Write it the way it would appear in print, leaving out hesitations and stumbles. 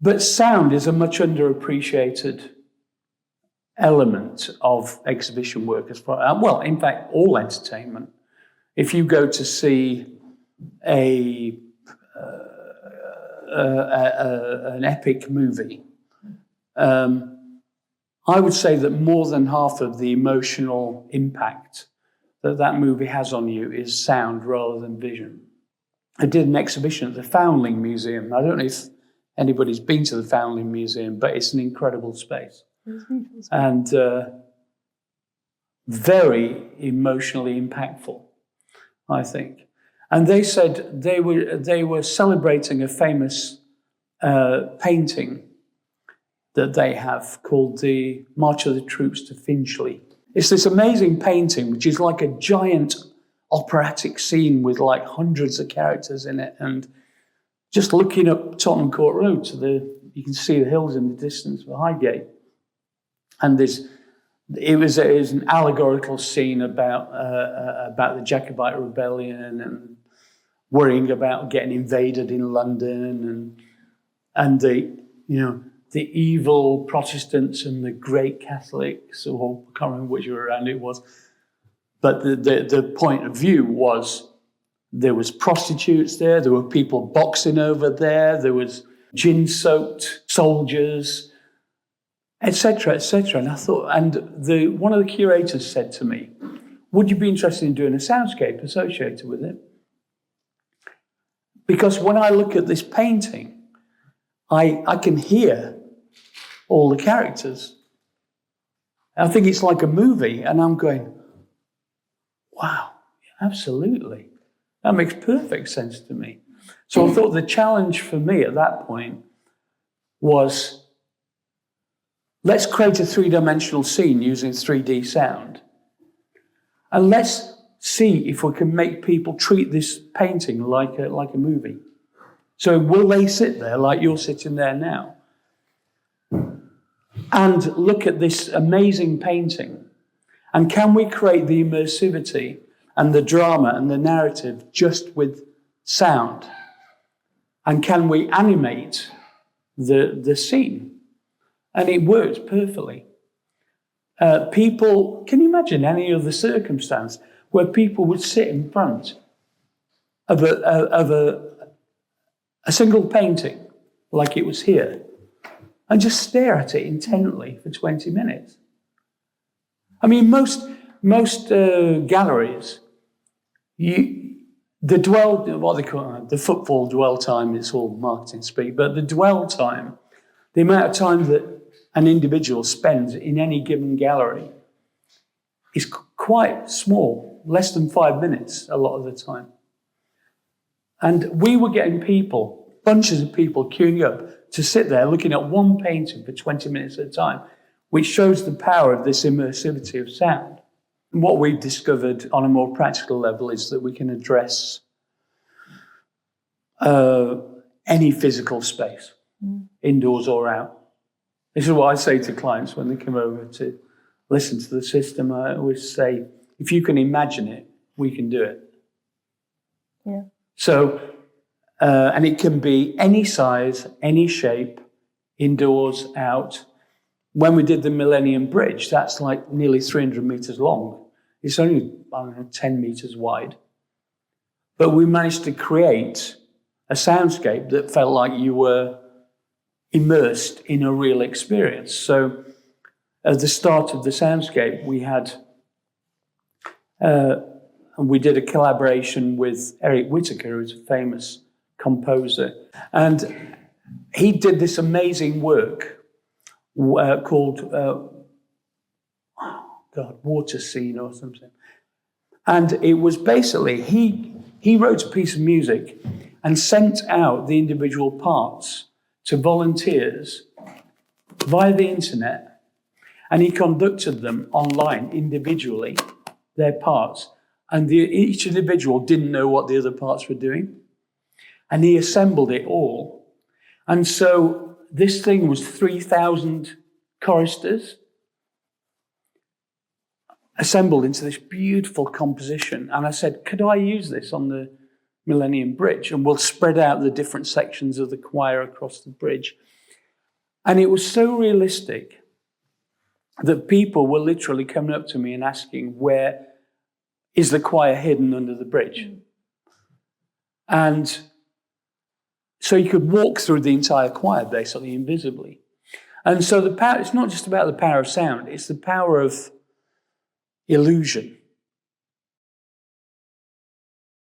But sound is a much underappreciated element of exhibition work, as far well, in fact, all entertainment. If you go to see an epic movie, I would say that more than half of the emotional impact that movie has on you is sound rather than vision. I did an exhibition at the Foundling Museum. I don't know if anybody's been to the Foundling Museum, but it's an incredible space. And very emotionally impactful, I think. And they said they were celebrating a famous painting that they have called the March of the Troops to Finchley. It's this amazing painting, which is like a giant operatic scene with like hundreds of characters in it. And just looking up Tottenham Court Road, you can see the hills in the distance for Highgate. And it was an allegorical scene about the Jacobite rebellion and worrying about getting invaded in London and the evil Protestants and the great Catholics, or I can't remember which way around it was. But the point of view was there was prostitutes there were people boxing over there was gin-soaked soldiers, etc., etc. And I thought, one of the curators said to me, would you be interested in doing a soundscape associated with it? Because when I look at this painting, I can hear all the characters. I think it's like a movie, and I'm going, wow, absolutely. That makes perfect sense to me. So I thought the challenge for me at that point was, let's create a three-dimensional scene using 3D sound. And let's see if we can make people treat this painting like a movie. So will they sit there like you're sitting there now and look at this amazing painting? And can we create the immersivity and the drama and the narrative just with sound? And can we animate the scene? And it worked perfectly. People, can you imagine any other circumstance where people would sit in front of a single painting, like it was here, and just stare at it intently for 20 minutes? I mean, most galleries, the footfall dwell time, it's all marketing speak, but the dwell time, the amount of time that an individual spends in any given gallery is quite small, less than 5 minutes a lot of the time. And we were getting bunches of people queuing up to sit there looking at one painting for 20 minutes at a time, which shows the power of this immersivity of sound. And what we've discovered on a more practical level is that we can address any physical space, indoors or out. This is what I say to clients when they come over to listen to the system. I always say, if you can imagine it, we can do it. Yeah. So, and it can be any size, any shape, indoors, out. When we did the Millennium Bridge, that's like nearly 300 meters long. It's only, 10 meters wide. But we managed to create a soundscape that felt like you were immersed in a real experience. So at the start of the soundscape, we had, and we did a collaboration with Eric Whittaker, who's a famous composer. And he did this amazing work called, Water Scene or something. And it was basically, he wrote a piece of music and sent out the individual parts to volunteers via the internet, and he conducted them online individually, their parts, and each individual didn't know what the other parts were doing, and he assembled it all. And so this thing was 3,000 choristers assembled into this beautiful composition. And I said, could I use this on the Millennium Bridge? And we'll spread out the different sections of the choir across the bridge. And it was so realistic that people were literally coming up to me and asking, where is the choir hidden under the bridge? And so you could walk through the entire choir basically invisibly. And so the power, it's not just about the power of sound, it's the power of illusion.